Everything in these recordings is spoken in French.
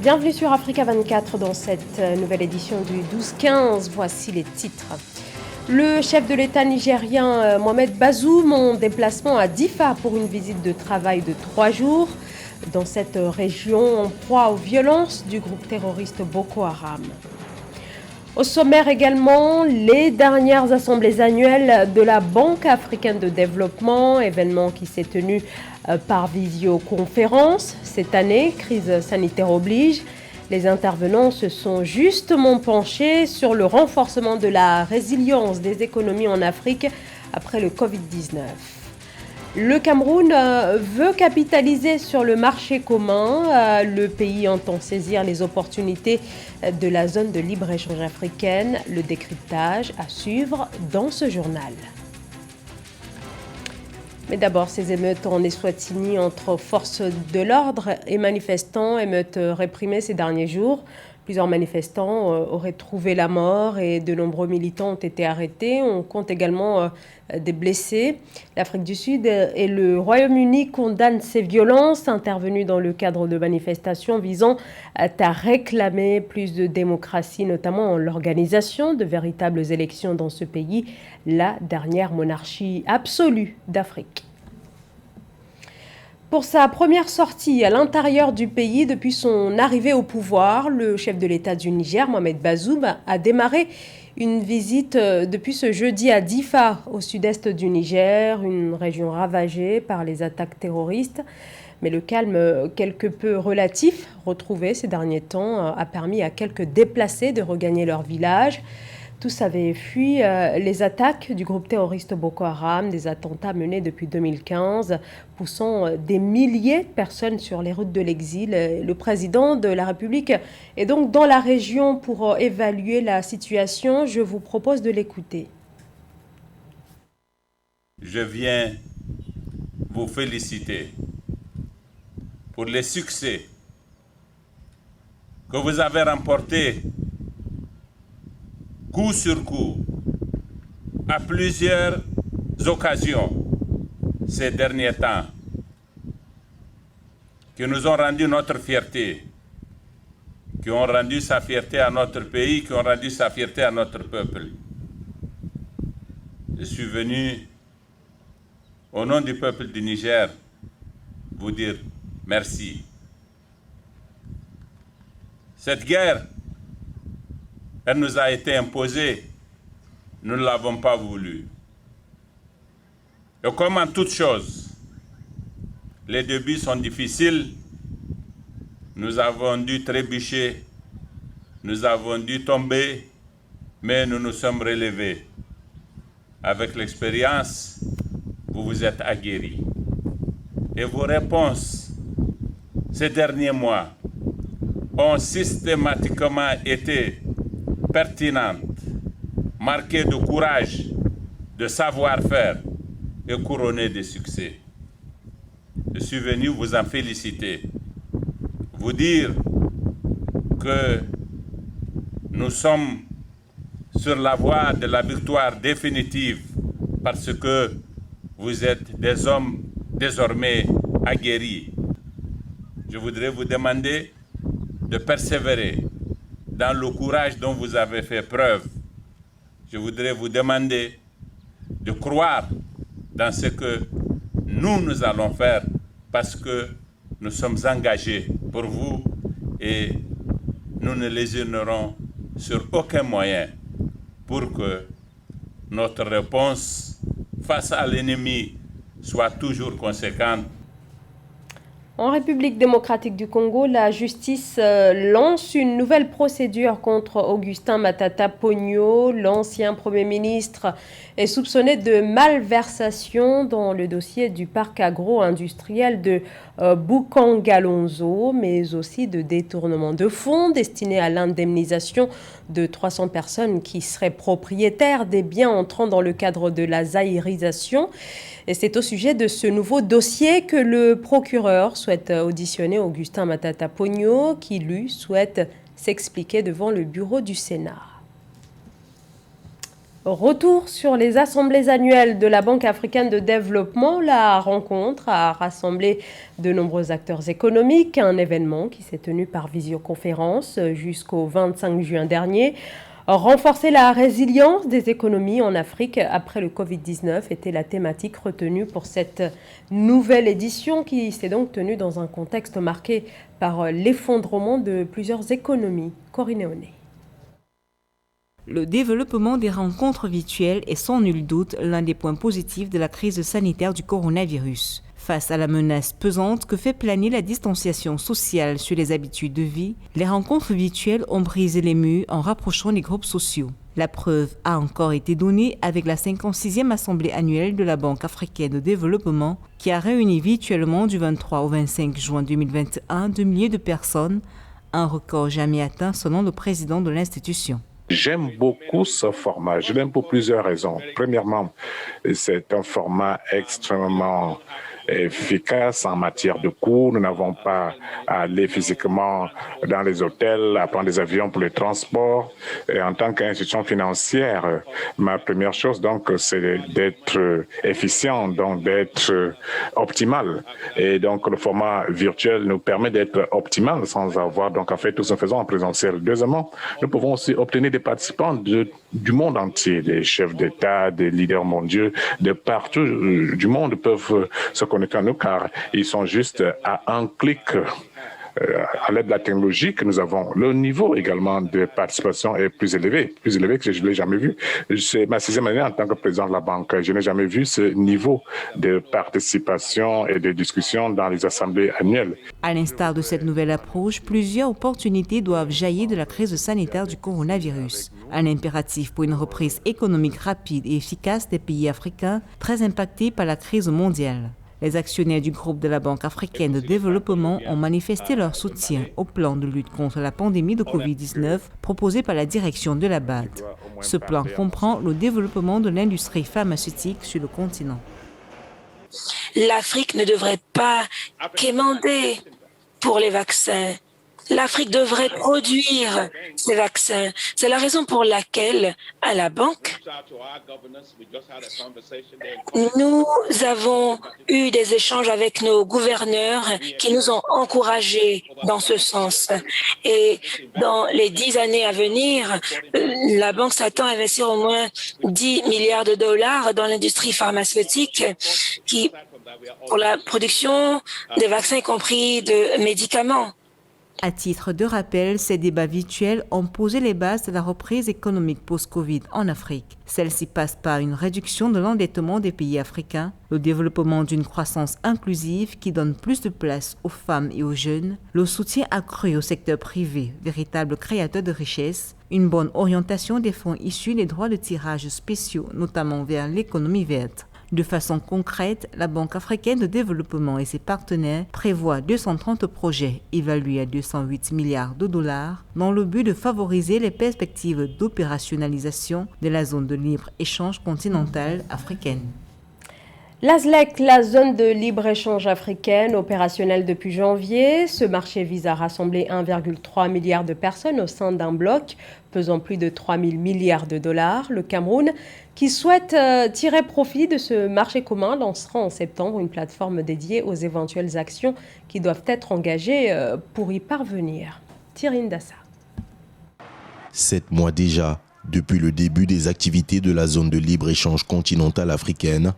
Bienvenue sur Africa 24 dans cette nouvelle édition du 12-15. Voici les titres. Le chef de l'État nigérien Mohamed Bazoum en déplacement à Difa pour une visite de travail de 3 jours. Dans cette région en proie aux violences du groupe terroriste Boko Haram. Au sommaire également, les dernières assemblées annuelles de la Banque africaine de développement, événement qui s'est tenu par visioconférence. Cette année, crise sanitaire oblige, les intervenants se sont justement penchés sur le renforcement de la résilience des économies en Afrique après le Covid-19. Le Cameroun veut capitaliser sur le marché commun. Le pays entend saisir les opportunités de la zone de libre-échange africaine. Le décryptage à suivre dans ce journal. Mais d'abord, ces émeutes en Eswatini entre forces de l'ordre et manifestants, émeutes réprimées ces derniers jours. Plusieurs manifestants auraient trouvé la mort et de nombreux militants ont été arrêtés. On compte également des blessés. L'Afrique du Sud et le Royaume-Uni condamnent ces violences intervenues dans le cadre de manifestations visant à réclamer plus de démocratie, notamment en l'organisation de véritables élections dans ce pays, la dernière monarchie absolue d'Afrique. Pour sa première sortie à l'intérieur du pays depuis son arrivée au pouvoir, le chef de l'État du Niger, Mohamed Bazoum, a démarré une visite depuis ce jeudi à Difa, au sud-est du Niger, une région ravagée par les attaques terroristes. Mais le calme quelque peu relatif retrouvé ces derniers temps a permis à quelques déplacés de regagner leur village. Tous avaient fui les attaques du groupe terroriste Boko Haram, des attentats menés depuis 2015, poussant des milliers de personnes sur les routes de l'exil. Le président de la République est donc dans la région pour évaluer la situation. Je vous propose de l'écouter. Je viens vous féliciter pour les succès que vous avez remportés coup sur coup, à plusieurs occasions ces derniers temps, qui nous ont rendu notre fierté, qui ont rendu sa fierté à notre pays, qui ont rendu sa fierté à notre peuple. Je suis venu, au nom du peuple du Niger, vous dire merci. Cette guerre, elle nous a été imposée, nous ne l'avons pas voulu. Et comme en toute chose, les débuts sont difficiles, nous avons dû trébucher, nous avons dû tomber, mais nous nous sommes relevés. Avec l'expérience, vous vous êtes aguerris. Et vos réponses, ces derniers mois, ont systématiquement été pertinente, marquée de courage, de savoir-faire et couronnée de succès. Je suis venu vous en féliciter, vous dire que nous sommes sur la voie de la victoire définitive parce que vous êtes des hommes désormais aguerris. Je voudrais vous demander de persévérer dans le courage dont vous avez fait preuve. Je voudrais vous demander de croire dans ce que nous allons faire parce que nous sommes engagés pour vous et nous ne lésinerons sur aucun moyen pour que notre réponse face à l'ennemi soit toujours conséquente. En République démocratique du Congo, la justice lance une nouvelle procédure contre Augustin Matata Ponyo. L'ancien Premier ministre est soupçonné de malversation dans le dossier du parc agro-industriel de Bukangalonzo, mais aussi de détournement de fonds destinés à l'indemnisation de 300 personnes qui seraient propriétaires des biens entrant dans le cadre de la zaïrisation. Et c'est au sujet de ce nouveau dossier que le procureur souhaite auditionner Augustin Matata Ponyo, qui lui souhaite s'expliquer devant le bureau du Sénat. Retour sur les assemblées annuelles de la Banque africaine de développement. La rencontre a rassemblé de nombreux acteurs économiques, un événement qui s'est tenu par visioconférence jusqu'au 25 juin dernier. Renforcer la résilience des économies en Afrique après le Covid-19 était la thématique retenue pour cette nouvelle édition qui s'est donc tenue dans un contexte marqué par l'effondrement de plusieurs économies. Corinne Oné. Le développement des rencontres virtuelles est sans nul doute l'un des points positifs de la crise sanitaire du coronavirus. Face à la menace pesante que fait planer la distanciation sociale sur les habitudes de vie, les rencontres virtuelles ont brisé les murs en rapprochant les groupes sociaux. La preuve a encore été donnée avec la 56e assemblée annuelle de la Banque africaine de développement qui a réuni virtuellement du 23 au 25 juin 2021 2 milliers de personnes, un record jamais atteint selon le président de l'institution. J'aime beaucoup ce format. Je l'aime pour plusieurs raisons. Premièrement, c'est un format extrêmement efficace en matière de coûts. Nous n'avons pas à aller physiquement dans les hôtels, à prendre des avions pour les transports. Et en tant qu'institution financière, ma première chose, donc, c'est d'être efficient, donc d'être optimal. Et donc, le format virtuel nous permet d'être optimal sans avoir, donc, en fait, tout ce faisant en présentiel. Deuxièmement, nous pouvons aussi obtenir des participants du monde entier, des chefs d'État, des leaders mondiaux, de partout du monde peuvent se connecter à nous car ils sont juste à un clic. À l'aide de la technologie que nous avons, le niveau également de participation est plus élevé que je ne l'ai jamais vu. C'est ma 6e année en tant que président de la banque. Je n'ai jamais vu ce niveau de participation et de discussion dans les assemblées annuelles. À l'instar de cette nouvelle approche, plusieurs opportunités doivent jaillir de la crise sanitaire du coronavirus. Un impératif pour une reprise économique rapide et efficace des pays africains très impactés par la crise mondiale. Les actionnaires du groupe de la Banque africaine de développement ont manifesté leur soutien au plan de lutte contre la pandémie de Covid-19 proposé par la direction de la BAD. Ce plan comprend le développement de l'industrie pharmaceutique sur le continent. L'Afrique ne devrait pas quémander pour les vaccins. L'Afrique devrait produire ces vaccins. C'est la raison pour laquelle, à la banque, nous avons eu des échanges avec nos gouverneurs qui nous ont encouragés dans ce sens. Et dans les 10 années à venir, la banque s'attend à investir au moins 10 milliards de dollars dans l'industrie pharmaceutique pour la production des vaccins, y compris de médicaments. À titre de rappel, ces débats virtuels ont posé les bases de la reprise économique post-Covid en Afrique. Celle-ci passe par une réduction de l'endettement des pays africains, le développement d'une croissance inclusive qui donne plus de place aux femmes et aux jeunes, le soutien accru au secteur privé, véritable créateur de richesses, une bonne orientation des fonds issus des droits de tirage spéciaux, notamment vers l'économie verte. De façon concrète, la Banque africaine de développement et ses partenaires prévoient 230 projets évalués à 208 milliards de dollars dans le but de favoriser les perspectives d'opérationnalisation de la zone de libre-échange continentale africaine. La ZLEC, la zone de libre-échange africaine, opérationnelle depuis janvier. Ce marché vise à rassembler 1,3 milliard de personnes au sein d'un bloc pesant plus de 3 000 milliards de dollars. Le Cameroun, qui souhaite tirer profit de ce marché commun, lancera en septembre une plateforme dédiée aux éventuelles actions qui doivent être engagées pour y parvenir. Thierry Ndassa. 7 mois déjà, depuis le début des activités de la zone de libre-échange continentale africaine,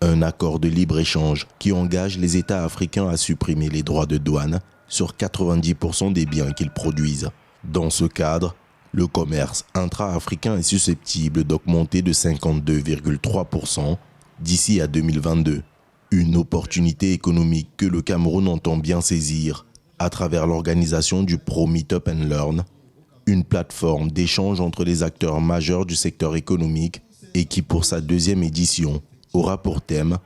un accord de libre-échange qui engage les États africains à supprimer les droits de douane sur 90% des biens qu'ils produisent. Dans ce cadre, le commerce intra-africain est susceptible d'augmenter de 52,3% d'ici à 2022. Une opportunité économique que le Cameroun entend bien saisir à travers l'organisation du Pro Meetup and Learn, une plateforme d'échange entre les acteurs majeurs du secteur économique et qui, pour sa 2e édition, aura pour thème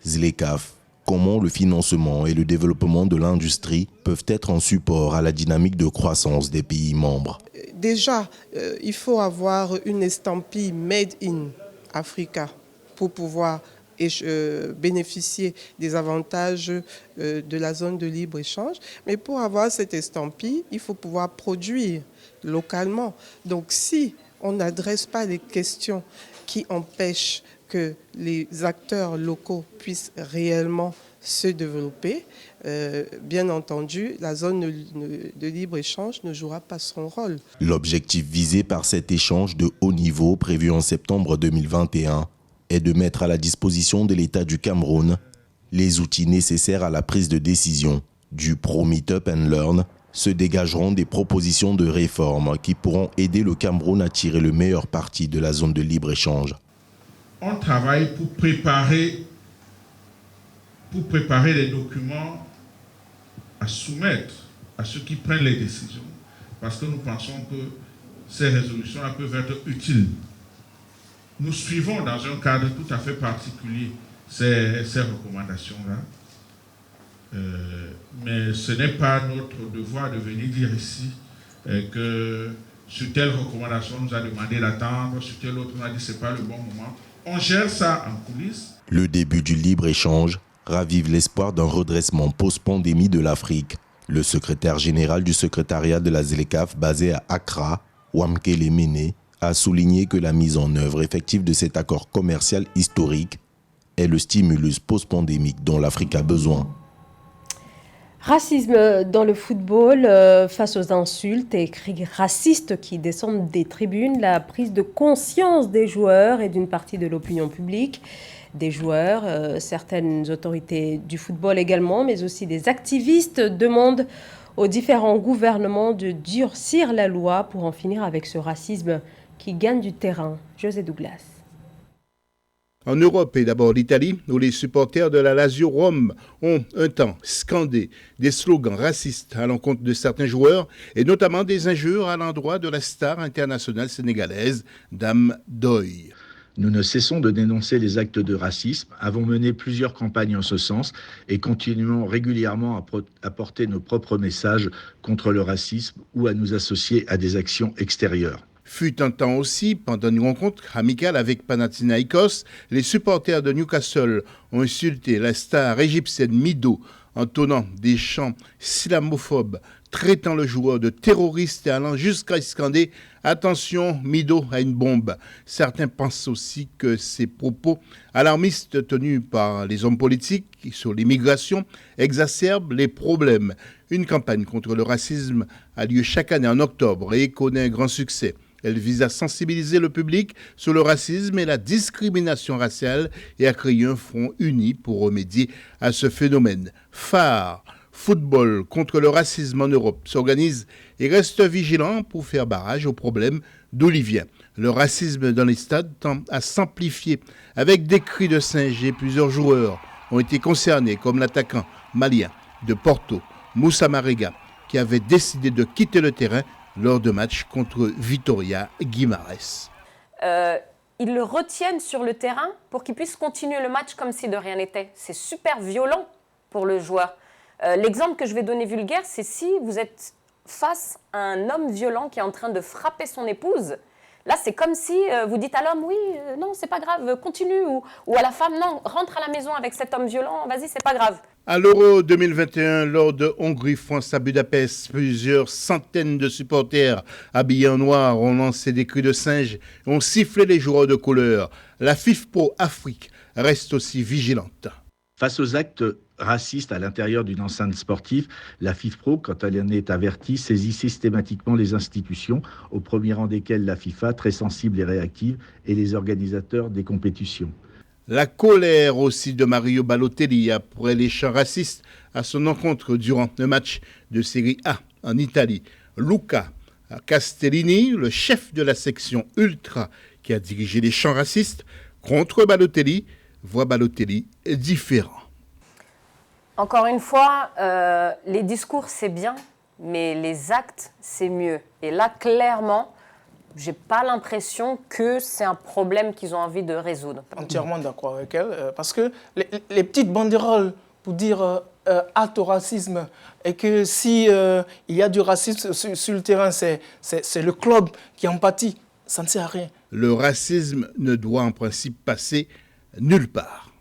ZLECAf, comment le financement et le développement de l'industrie peuvent être un support à la dynamique de croissance des pays membres. Déjà, il faut avoir une estampille Made in Africa pour pouvoir bénéficier des avantages de la zone de libre-échange. Mais pour avoir cette estampille, il faut pouvoir produire localement. Donc si on n'adresse pas les questions qui empêchent que les acteurs locaux puissent réellement se développer, bien entendu, la zone de libre-échange ne jouera pas son rôle. L'objectif visé par cet échange de haut niveau prévu en septembre 2021 est de mettre à la disposition de l'État du Cameroun les outils nécessaires à la prise de décision. Du Pro-Meet Up and Learn se dégageront des propositions de réforme qui pourront aider le Cameroun à tirer le meilleur parti de la zone de libre-échange. On travaille pour préparer les documents à soumettre à ceux qui prennent les décisions. Parce que nous pensons que ces résolutions-là peuvent être utiles. Nous suivons dans un cadre tout à fait particulier ces recommandations-là. Mais ce n'est pas notre devoir de venir dire ici que sur telle recommandation on nous a demandé d'attendre, sur telle autre on a dit que ce n'est pas le bon moment. On gère ça en coulisses. Le début du libre-échange ravive l'espoir d'un redressement post-pandémie de l'Afrique. Le secrétaire général du secrétariat de la ZLECAf basé à Accra, Wamkele Mene, a souligné que la mise en œuvre effective de cet accord commercial historique est le stimulus post-pandémique dont l'Afrique a besoin. Racisme dans le football, face aux insultes et cris racistes qui descendent des tribunes, la prise de conscience des joueurs et d'une partie de l'opinion publique, des joueurs, certaines autorités du football également, mais aussi des activistes demandent aux différents gouvernements de durcir la loi pour en finir avec ce racisme qui gagne du terrain. José Douglas. En Europe et d'abord l'Italie, où les supporters de la Lazio Rome ont un temps scandé des slogans racistes à l'encontre de certains joueurs et notamment des injures à l'endroit de la star internationale sénégalaise, Dame Doy. Nous ne cessons de dénoncer les actes de racisme, avons mené plusieurs campagnes en ce sens et continuons régulièrement à porter nos propres messages contre le racisme ou à nous associer à des actions extérieures. Fut un temps aussi, pendant une rencontre amicale avec Panathinaïkos, les supporters de Newcastle ont insulté la star égyptienne Mido en tonnant des chants islamophobes, traitant le joueur de terroriste et allant jusqu'à scander « Attention, Mido a une bombe ». Certains pensent aussi que ces propos alarmistes tenus par les hommes politiques sur l'immigration exacerbent les problèmes. Une campagne contre le racisme a lieu chaque année en octobre et connaît un grand succès. Elle vise à sensibiliser le public sur le racisme et la discrimination raciale et à créer un front uni pour remédier à ce phénomène. Phare, football contre le racisme en Europe s'organise et reste vigilant pour faire barrage au problème d'où il vient. Le racisme dans les stades tend à s'amplifier avec des cris de singe et plusieurs joueurs ont été concernés comme l'attaquant malien de Porto, Moussa Marega, qui avait décidé de quitter le terrain lors de matchs contre Vitória Guimarães. Ils le retiennent sur le terrain pour qu'il puisse continuer le match comme si de rien n'était. C'est super violent pour le joueur. L'exemple que je vais donner vulgaire, c'est si vous êtes face à un homme violent qui est en train de frapper son épouse. Là, c'est comme si vous dites à l'homme, oui, non, c'est pas grave, continue. Ou à la femme, non, rentre à la maison avec cet homme violent, vas-y, c'est pas grave. À l'Euro 2021, lors de Hongrie-France à Budapest, plusieurs centaines de supporters habillés en noir ont lancé des cris de singe et ont sifflé les joueurs de couleur. La FIFPro Afrique reste aussi vigilante. Face aux actes racistes à l'intérieur d'une enceinte sportive, la FIFPro, quand elle en est avertie, saisit systématiquement les institutions, au premier rang desquelles la FIFA, très sensible et réactive, et les organisateurs des compétitions. La colère aussi de Mario Balotelli après les chants racistes à son encontre durant un match de Série A en Italie. Luca Castellini, le chef de la section Ultra qui a dirigé les chants racistes contre Balotelli, voit Balotelli différent. Encore une fois, les discours c'est bien, mais les actes c'est mieux. Et là, clairement, j'ai pas l'impression que c'est un problème qu'ils ont envie de résoudre. Entièrement d'accord avec elle, parce que les petites banderoles pour dire hâte au racisme et que si il y a du racisme sur le terrain, c'est le club qui en pâtit, ça ne sert à rien. Le racisme ne doit en principe passer nulle part.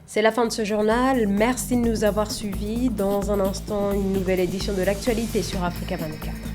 C'est la fin de ce journal. Merci de nous avoir suivis. Dans un instant, une nouvelle édition de l'actualité sur Africa 24.